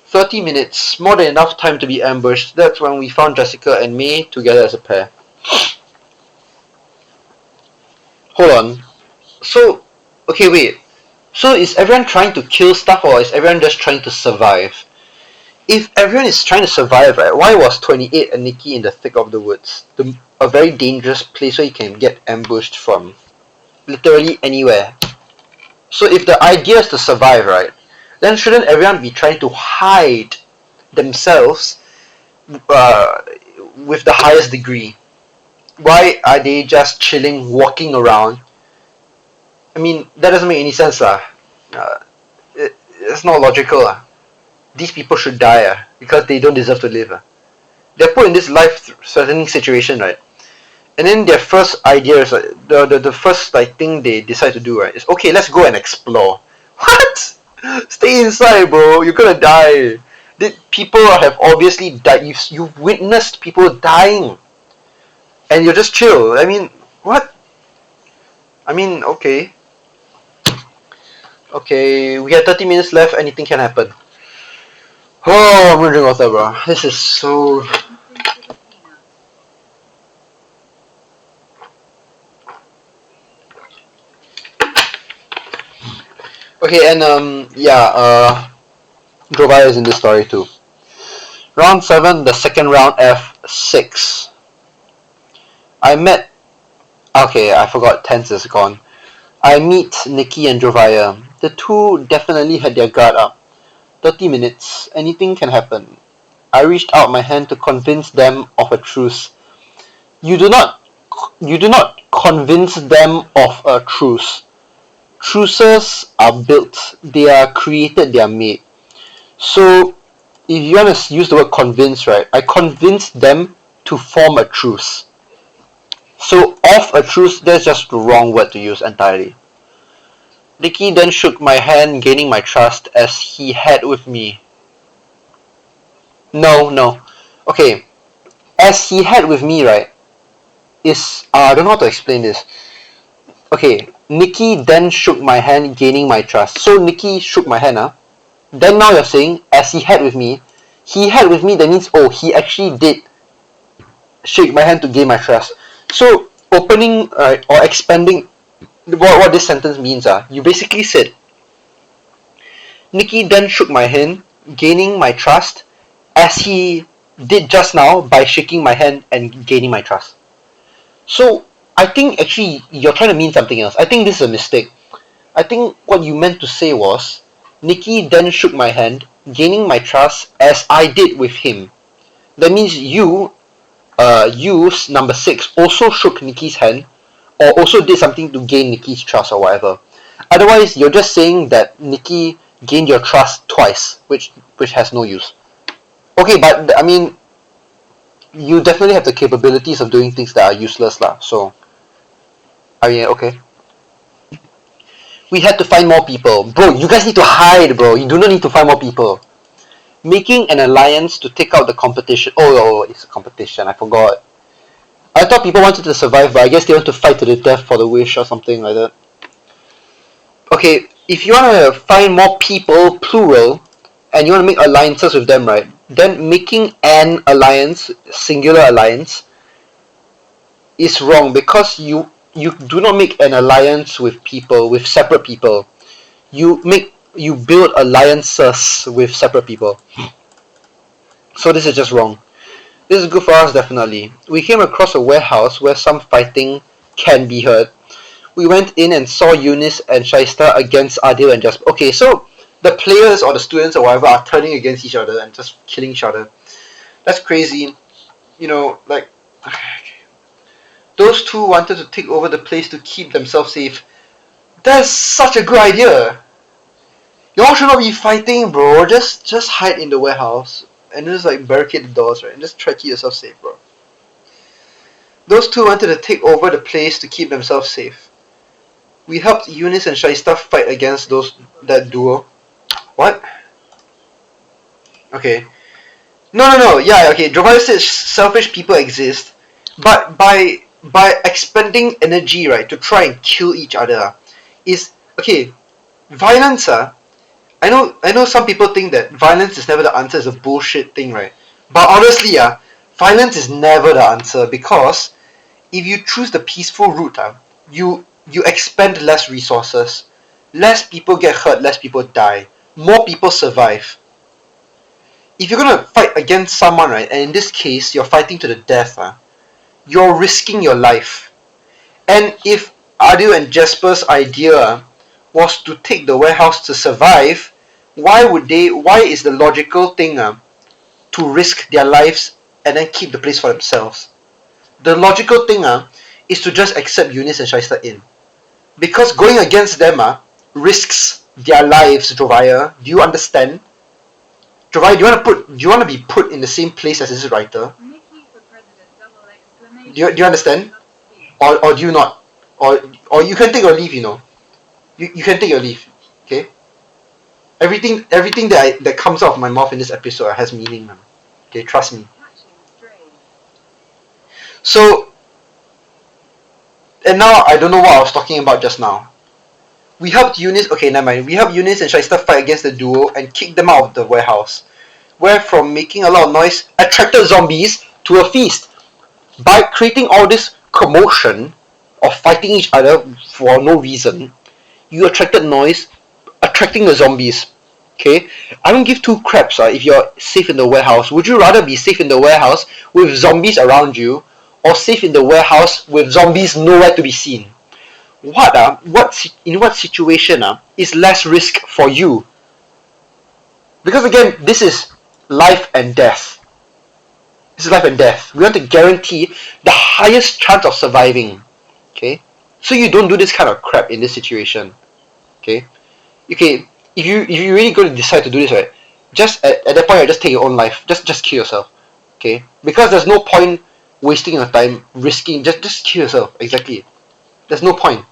30 minutes, more than enough time to be ambushed. That's when we found Jessica and May together as a pair. Hold on. So, okay, wait. So is everyone trying to kill stuff or is everyone just trying to survive? If everyone is trying to survive, right, why was 28 and Nikki in the thick of the woods? A very dangerous place where you can get ambushed from. Literally anywhere. So if the idea is to survive, right, then shouldn't everyone be trying to hide themselves with the highest degree? Why are they just chilling, walking around? I mean, that doesn't make any sense, lah. It's not logical, lah. These people should die, because they don't deserve to live. They're put in this life-threatening situation, right? And then their first idea is the first thing they decide to do, right, is okay, let's go and explore. What? Stay inside, bro. You're gonna die. People have obviously died. You've witnessed people dying, and you're just chill. I mean, what? I mean, okay. Okay, we have 30 minutes left. Anything can happen. Oh, I'm gonna drink water, bro. This is so. Okay, and Drobaya is in this story too. Round 7, the second round F6. I met. Okay, I forgot. Tense is gone. I meet Nikki and Jovaya. The two definitely had their guard up. 30 minutes. Anything can happen. I reached out my hand to convince them of a truce. You do not convince them of a truce. Truces are built. They are created. They are made. So, if you want to use the word convince, right? I convinced them to form a truce. So, of a truce, that's just the wrong word to use entirely. Nicky then shook my hand, gaining my trust as he had with me. No. Okay. As he had with me, right? I don't know how to explain this. Okay. Nicky then shook my hand, gaining my trust. So Nicky shook my hand, Then now you're saying, as he had with me, that means, he actually did shake my hand to gain my trust. So, opening or expanding what this sentence means, you basically said, Nicky then shook my hand, gaining my trust, as he did just now by shaking my hand and gaining my trust. So, I think actually you're trying to mean something else. I think this is a mistake. I think what you meant to say was, Nicky then shook my hand, gaining my trust as I did with him. That means you, number 6, also shook Nicky's hand, or also did something to gain Nicky's trust or whatever. Otherwise, you're just saying that Nicky gained your trust twice, which has no use. Okay, but I mean, you definitely have the capabilities of doing things that are useless, lah. So, I mean, okay. We had to find more people. Bro, you guys need to hide, bro. You do not need to find more people. Making an alliance to take out the competition. Oh, it's a competition. I forgot. I thought people wanted to survive, but I guess they want to fight to the death for the wish or something like that. Okay, if you want to find more people, plural, and you want to make alliances with them, right? Then making an alliance, singular alliance, is wrong because you do not make an alliance with people, with separate people. You build alliances with separate people. So this is just wrong. This is good for us, definitely. We came across a warehouse where some fighting can be heard. We went in and saw Eunice and Shaista against Adil and Jasper. Okay, so the players or the students or whatever are turning against each other and just killing each other. That's crazy. You know, like those two wanted to take over the place to keep themselves safe. That's such a good idea. Y'all should not be fighting, bro. Just hide in the warehouse and just like barricade the doors, right? And just try to keep yourself safe, bro. Those two wanted to take over the place to keep themselves safe. We helped Eunice and Shaista fight against that duo. What? Okay. No. Yeah, okay. Jovaya says selfish people exist, but by expending energy, right, to try and kill each other, is okay. Violence, I know some people think that violence is never the answer. It's a bullshit thing, right? But honestly, violence is never the answer because if you choose the peaceful route, you expend less resources, less people get hurt, less people die, more people survive. If you're gonna fight against someone, right, and in this case you're fighting to the death, you're risking your life. And if Adil and Jasper's idea was to take the warehouse to survive, why is the logical thing to risk their lives and then keep the place for themselves? The logical thing is to just accept Eunice and Shaista in. Because going against them risks their lives, Jovaya. Do you understand? Jovaya, do you want to be put in the same place as this writer? Do you understand? Or do you not? Or you can take your leave, you know. You can take your leave. Okay? Everything that comes out of my mouth in this episode has meaning, man. Okay, trust me. So, and now I don't know what I was talking about just now. We helped Eunice. Okay, never mind. We helped Eunice and Shaista fight against the duo and kick them out of the warehouse, where from making a lot of noise attracted zombies to a feast. By creating all this commotion of fighting each other for no reason, you attracted noise, attracting the zombies. Okay, I don't give two craps if you're safe in the warehouse. Would you rather be safe in the warehouse with zombies around you, or safe in the warehouse with zombies nowhere to be seen? In what situation is less risk for you? Because again, this is life and death. This is life and death. We want to guarantee the highest chance of surviving. Okay, so you don't do this kind of crap in this situation. Okay, if you really going to decide to do this, right, just at that point, just take your own life. Just kill yourself. Okay, because there's no point wasting your time risking. Just kill yourself. Exactly. There's no point.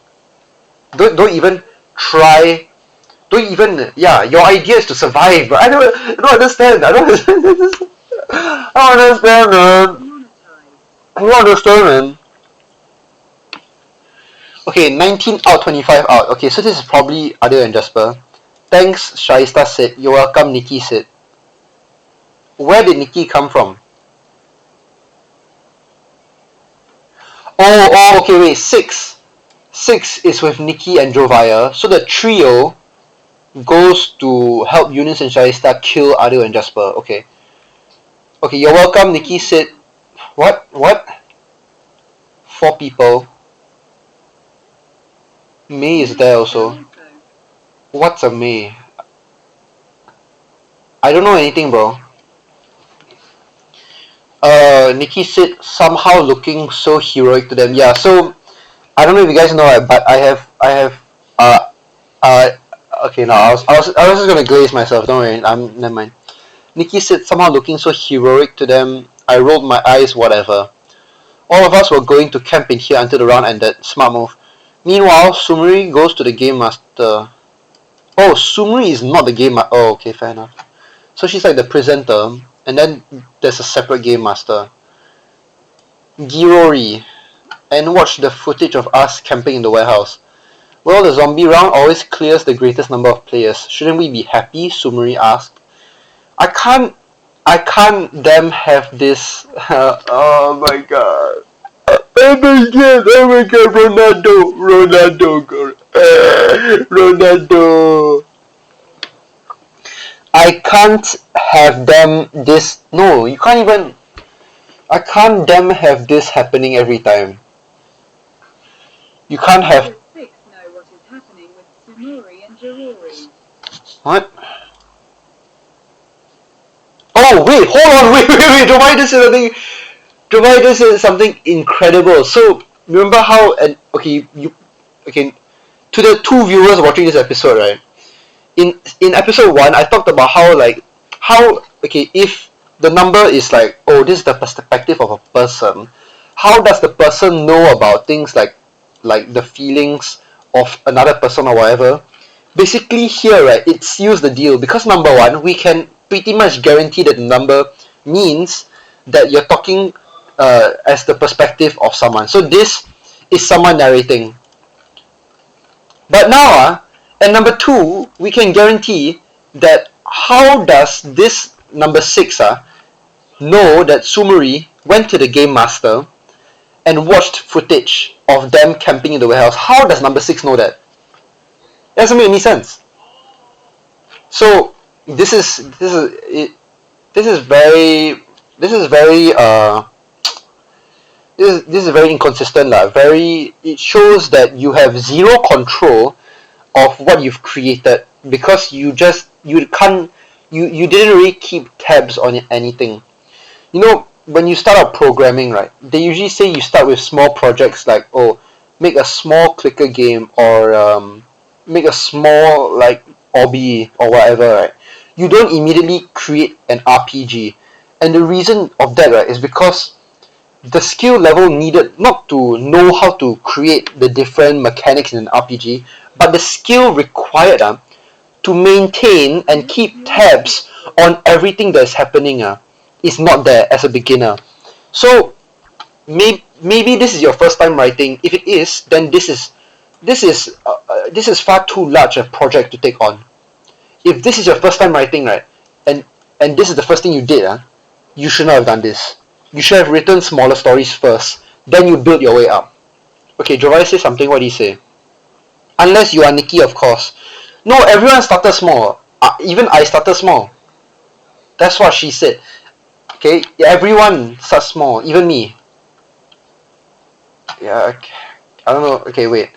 Don't even try. Don't even. Yeah, your idea is to survive, but I don't understand. I don't understand. I don't understand, man. I don't understand, man. Okay, 19 out, 25 out. Okay, so this is probably Adil and Jasper. Thanks, Shaista said. You're welcome, Nikki said. Where did Nikki come from? Oh, okay, wait. 6 is with Nikki and Jovaya. So the trio goes to help Eunice and Shaista kill Adil and Jasper. Okay. Okay, you're welcome, Nikki said. What? 4 people. May is there also. What's a May? I don't know anything, bro. Nikki said somehow looking so heroic to them. Yeah, so I don't know if you guys know, but I have okay, no, I was just gonna glaze myself. Don't worry, never mind. Nikki said somehow looking so heroic to them. I rolled my eyes. Whatever. All of us were going to camp in here until the round ended. Smart move. Meanwhile, Sumeri goes to the game master. Oh, Sumeri is not the game master. Oh, okay, fair enough. So she's like the presenter, and then there's a separate game master. Girori, and watch the footage of us camping in the warehouse. Well, the zombie round always clears the greatest number of players. Shouldn't we be happy? Sumeri asked. I can't them have this. Oh my god. Oh my god, Ronaldo. I can't have them this. No, you can't even. I can't them have this happening every time. You can't have. What? Oh wait, hold on, wait. Jovidas is something incredible. So remember how and okay to the two viewers watching this episode, right? In episode one, I talked about how if the number is like, oh, this is the perspective of a person. How does the person know about things like the feelings of another person or whatever? Basically, here, right, it seals the deal because number one, we can pretty much guarantee that the number means that you're talking as the perspective of someone. So this is someone narrating. But now, and number two, we can guarantee that how does this number six know that Sumeri went to the game master and watched footage of them camping in the warehouse? How does number six know that? It doesn't make any sense. So this is very this is very this is very inconsistent lah. It shows that you have zero control of what you've created because you didn't really keep tabs on anything. You know, when you start out programming, right, they usually say you start with small projects like, oh, make a small clicker game or make a small like obby or whatever, right? You don't immediately create an RPG. And the reason of that, right, is because the skill level needed not to know how to create the different mechanics in an RPG, but the skill required to maintain and keep tabs on everything that is happening is not there as a beginner. So maybe this is your first time writing. If it is, then this is far too large a project to take on. If this is your first time writing, right, and this is the first thing you did, you should not have done this. You should have written smaller stories first, then you build your way up. Okay, Jovai say something. What did he say? Unless you are Nikki, of course. No, everyone started small. Even I started small. That's what she said. Okay, everyone starts small, even me. Yeah, okay. I don't know. Okay, wait.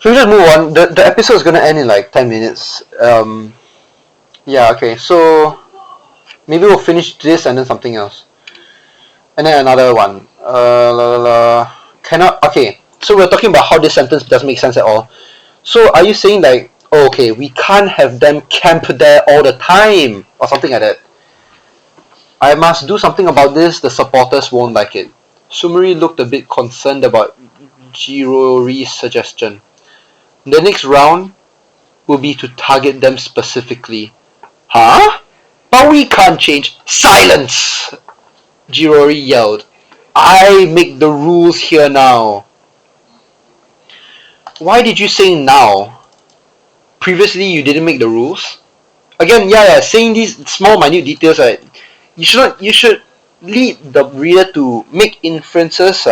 Should we just move on? The episode is gonna end in like 10 minutes. Yeah, okay. So maybe we'll finish this and then something else, and then another one. Cannot. Okay. So we're talking about how this sentence doesn't make sense at all. So are you saying like, oh, okay, we can't have them camp there all the time or something like that? I must do something about this. The supporters won't like it. Sumeri looked a bit concerned about Jirori's suggestion. The next round will be to target them specifically. Huh? But we can't change. Silence! Jirori yelled. I make the rules here now. Why did you say now? Previously you didn't make the rules? Again, saying these small minute details, right? You should lead the reader to make inferences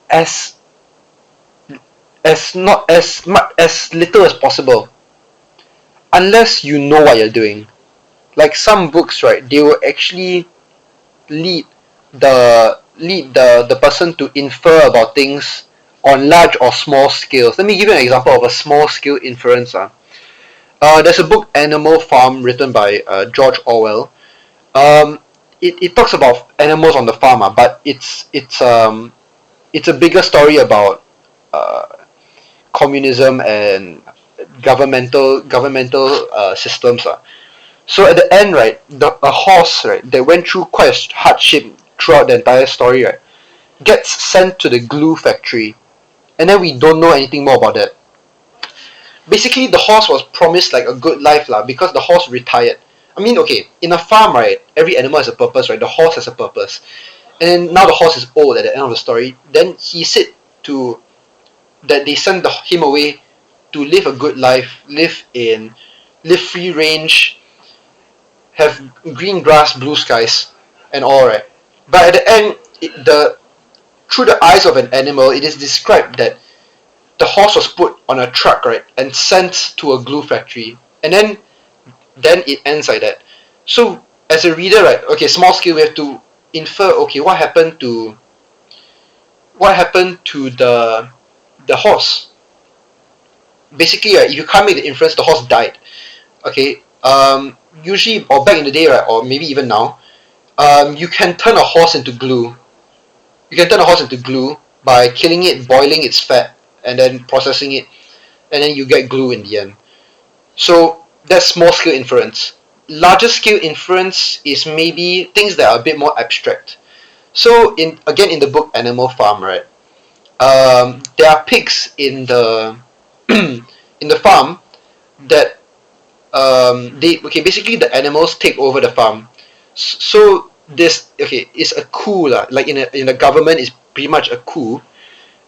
as not as much as little as possible, unless you know what you're doing. Like some books, right? They will actually lead the person to infer about things on large or small scales. Let me give you an example of a small scale inference. There's a book, Animal Farm, written by George Orwell. It talks about animals on the farm, but it's a bigger story about communism and governmental systems. So at the end, right, a horse, right, that went through quite a hardship throughout the entire story, right, gets sent to the glue factory, and then we don't know anything more about that. Basically, the horse was promised like a good life lah, because the horse retired. I mean, okay, in a farm, right, every animal has a purpose, right? The horse has a purpose. And then now the horse is old at the end of the story. Then he said to that they sent him away to live a good life, live free range, have green grass, blue skies, and all right. But at the end, through the eyes of an animal, it is described that the horse was put on a truck, right, and sent to a glue factory, and then it ends like that. So as a reader, right, okay, small scale, we have to infer, okay, what happened to the horse? Basically, right, if you can't make the inference, the horse died. Okay, usually, or back in the day, right, or maybe even now, you can turn a horse into glue. You can turn a horse into glue by killing it, boiling its fat, and then processing it, and then you get glue in the end. So that's small scale inference. Larger scale inference is maybe things that are a bit more abstract. So in the book Animal Farm, right, there are pigs in the in the farm that basically the animals take over the farm. So this it's a coup lah. Like in a government, is pretty much a coup,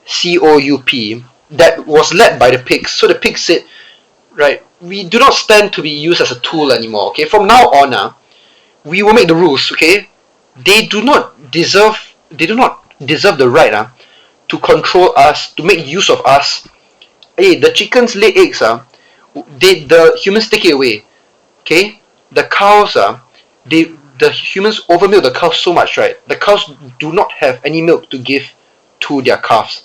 COUP, that was led by the pigs. So the pigs said, right, we do not stand to be used as a tool anymore. Okay, from now on, we will make the rules. Okay, they do not deserve the right to control us, to make use of us. Hey, the chickens lay eggs, the humans take it away. Okay, the cows, the humans overmilk the cows so much, right? The cows do not have any milk to give to their calves.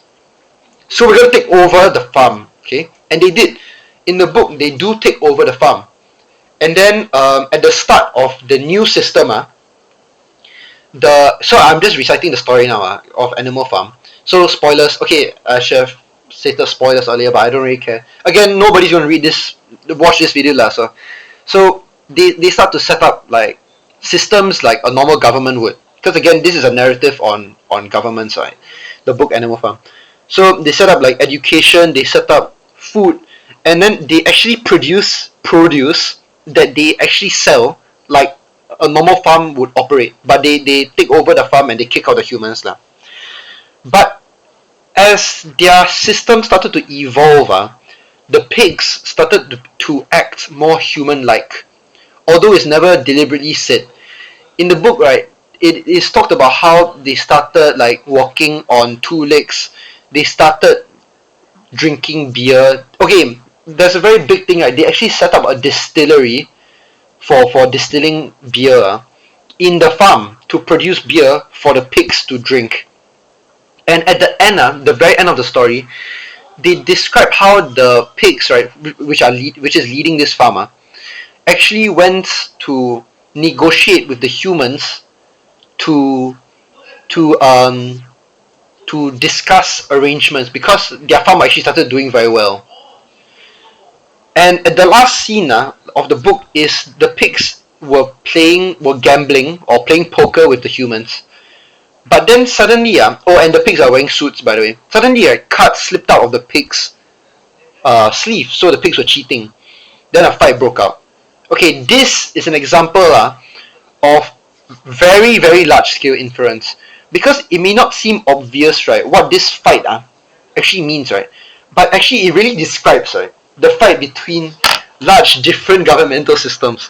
So we're gonna take over the farm, okay? And they did. In the book, they do take over the farm. And then at the start of the new system, so I'm just reciting the story now of Animal Farm. So spoilers, okay, I should have stated spoilers earlier, but I don't really care. Again, nobody's gonna watch this video lah. So they start to set up like systems like a normal government would. Because again, this is a narrative on governments, right? The book Animal Farm. So they set up like education, they set up food, and then they actually produce produce that they actually sell like a normal farm would operate. But they take over the farm and they kick out the humans lah. But as their system started to evolve, the pigs started to act more human-like, although it's never deliberately said. In the book, right, it is talked about how they started like walking on two legs. They started drinking beer. Okay, there's a very big thing, right? They actually set up a distillery for distilling beer in the farm to produce beer for the pigs to drink. And at the end, the very end of the story, they describe how the pigs, right, which is leading this farmer, actually went to negotiate with the humans to discuss arrangements, because their farm actually started doing very well. And at the last scene of the book is the pigs were gambling or playing poker with the humans. But then suddenly, and the pigs are wearing suits, by the way. Suddenly, a card slipped out of the pig's sleeve, so the pigs were cheating. Then a fight broke out. Okay, this is an example of very, very large scale inference, because it may not seem obvious, right, what this fight actually means, right? But actually, it really describes, right, the fight between large different governmental systems,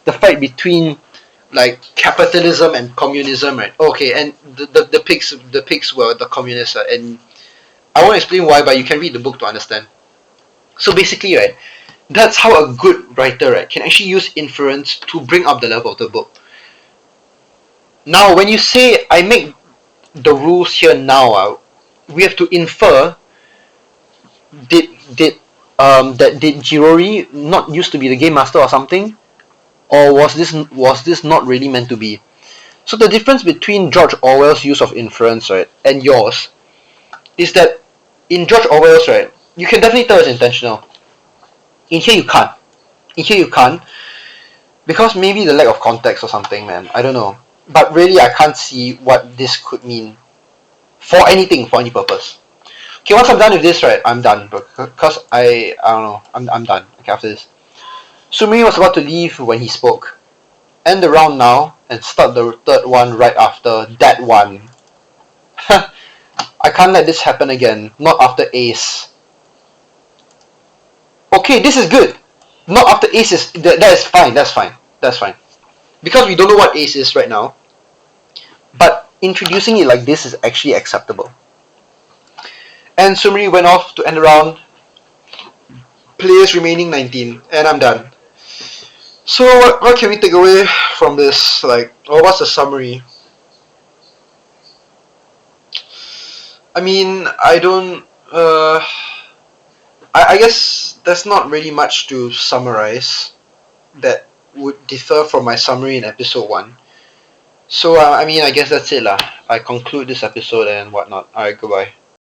the fight between like capitalism and communism, right? Okay, and the pigs were the communists, and I won't explain why, but you can read the book to understand. So basically, right, that's how a good writer, right, can actually use inference to bring up the level of the book. Now, when you say I make the rules here now, we have to infer did Jirori not used to be the game master or something, or was this not really meant to be? So the difference between George Orwell's use of inference, right, and yours, is that in George Orwell's, right, you can definitely tell it's intentional. In here you can't. Because maybe the lack of context or something, man. I don't know. But really, I can't see what this could mean for anything, for any purpose. Okay, once I'm done with this, right, I'm done, because I don't know, I'm done. Okay, after this, Sumri was about to leave when he spoke. End the round now and start the third one right after that one. I can't let this happen again. Not after ace. Okay, this is good. Not after ace is that is fine. That's fine. That's fine. Because we don't know what ace is right now. But introducing it like this is actually acceptable. And Sumri went off to end the round. Players remaining 19, and I'm done. So what can we take away from this? Like, or what's the summary? I mean, I don't. I guess there's not really much to summarize that would differ from my summary in episode 1. So, I mean, I guess that's it lah. I conclude this episode and whatnot. Alright, goodbye.